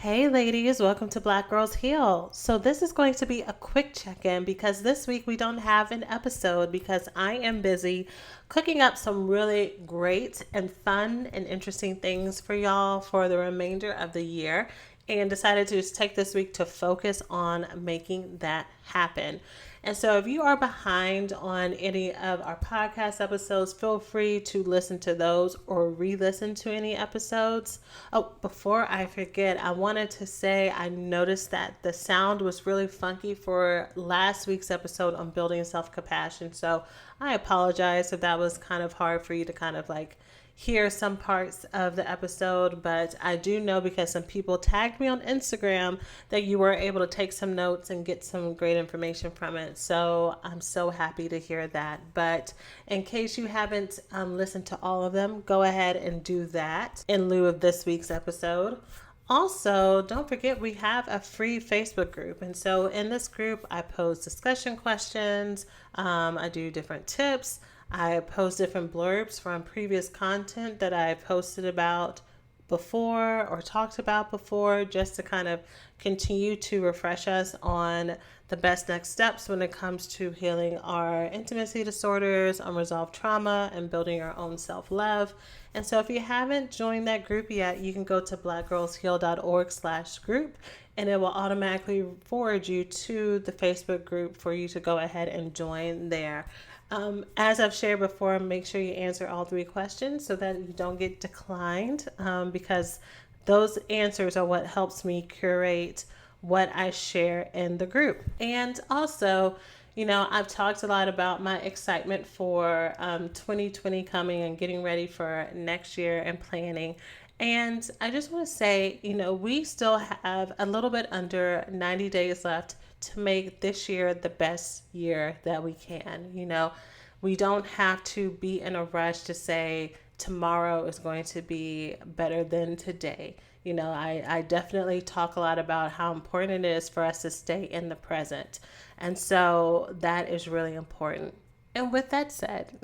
Hey ladies, welcome to Black Girls Heal. So this is going to be a quick check-in because this week we don't have an episode because I am busy cooking up some really great and fun and interesting things for y'all for the remainder of the year and decided to just take this week to focus on making that happen. And so if you are behind on any of our podcast episodes, feel free to listen to those or re-listen to any episodes. Oh, before I forget, I wanted to say I noticed that the sound was really funky for last week's episode on building self-compassion. So I apologize if that was kind of hard for you to kind of hear some parts of the episode, but I do know because some people tagged me on Instagram that you were able to take some notes and get some great information from it. So I'm so happy to hear that. But in case you haven't listened to all of them, go ahead and do that in lieu of this week's episode. Also, don't forget we have a free Facebook group. And so in this group, I pose discussion questions. I do different tips. I post different blurbs from previous content that I posted about before or talked about before, just to kind of continue to refresh us on the best next steps when it comes to healing our intimacy disorders, unresolved trauma, and building our own self-love. And so if you haven't joined that group yet, you can go to blackgirlsheal.org/group and it will automatically forward you to the Facebook group for you to go ahead and join there. As I've shared before, make sure you answer all 3 questions so that you don't get declined, because those answers are what helps me curate what I share in the group. And also, I've talked a lot about my excitement for 2020 coming and getting ready for next year and planning. And I just want to say, we still have a little bit under 90 days left to make this year the best year that we can. We don't have to be in a rush to say tomorrow is going to be better than today. I definitely talk a lot about how important it is for us to stay in the present. And so that is really important. And with that said,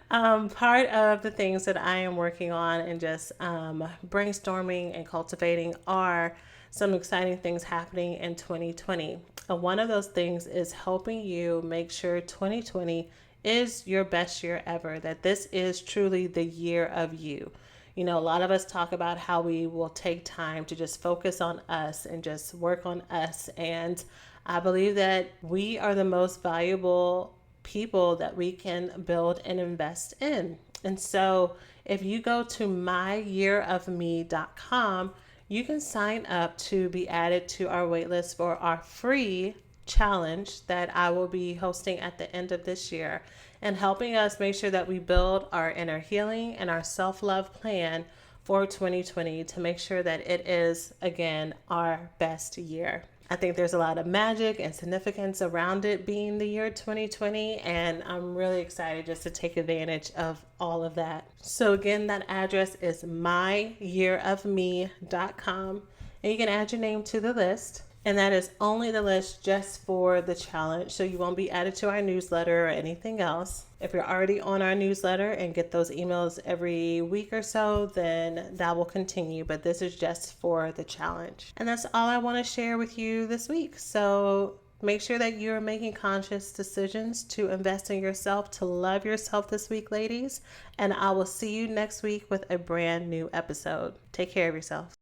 part of the things that I am working on and just brainstorming and cultivating are some exciting things happening in 2020. And one of those things is helping you make sure 2020 is your best year ever, that this is truly the year of you. A lot of us talk about how we will take time to just focus on us and just work on us. And I believe that we are the most valuable people that we can build and invest in. And so if you go to myyearofme.com, you can sign up to be added to our waitlist for our free challenge that I will be hosting at the end of this year and helping us make sure that we build our inner healing and our self-love plan for 2020 to make sure that it is, again, our best year. I think there's a lot of magic and significance around it being the year 2020, and I'm really excited just to take advantage of all of that. So again, that address is myyearofme.com, and you can add your name to the list. And that is only the list just for the challenge. So you won't be added to our newsletter or anything else. If you're already on our newsletter and get those emails every week or so, then that will continue. But this is just for the challenge. And that's all I want to share with you this week. So make sure that you're making conscious decisions to invest in yourself, to love yourself this week, ladies. And I will see you next week with a brand new episode. Take care of yourself.